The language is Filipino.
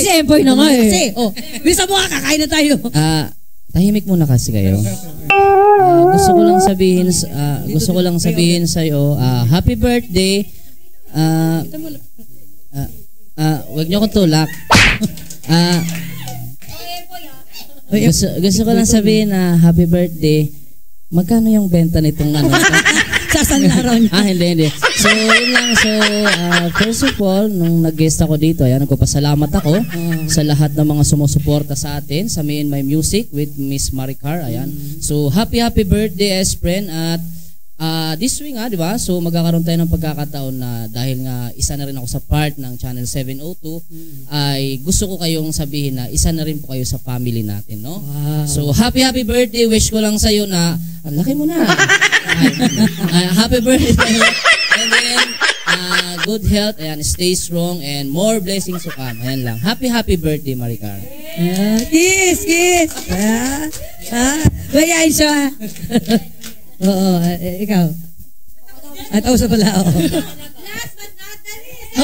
si Empoy na nga eh. Kasi, bisa mo kakain na tayo. Tahimik muna kasi kayo. Gusto ko lang sabihin sa iyo, happy birthday. Wag niyo akong tulak. Gusto ko lang sabihin na happy birthday. Magkano yung benta nitong ano? Sasan na raw niya. Hindi. So, yun lang. So, first of all, nung nag-guest ako dito, ayan, nagpapasalamat ako sa lahat ng mga sumusuporta sa atin sa Me and My Music with Miss Maricar. Ayan. So, happy birthday, S-Friend. At this week nga, di ba? So, magkakaroon tayo ng pagkakataon na dahil nga isa na rin ako sa part ng Channel 702, ay gusto ko kayong sabihin na isa na rin po kayo sa family natin, no? Wow. So, happy birthday. Wish ko lang sa'yo na, ang laki mo na. Happy birthday. And then, good health, and stay strong, and more blessings to come. Ayan lang. Happy birthday, Maricar. Kiss! Bayain siya. Oo, ikaw. At ako sa pala ako. Last but not the least.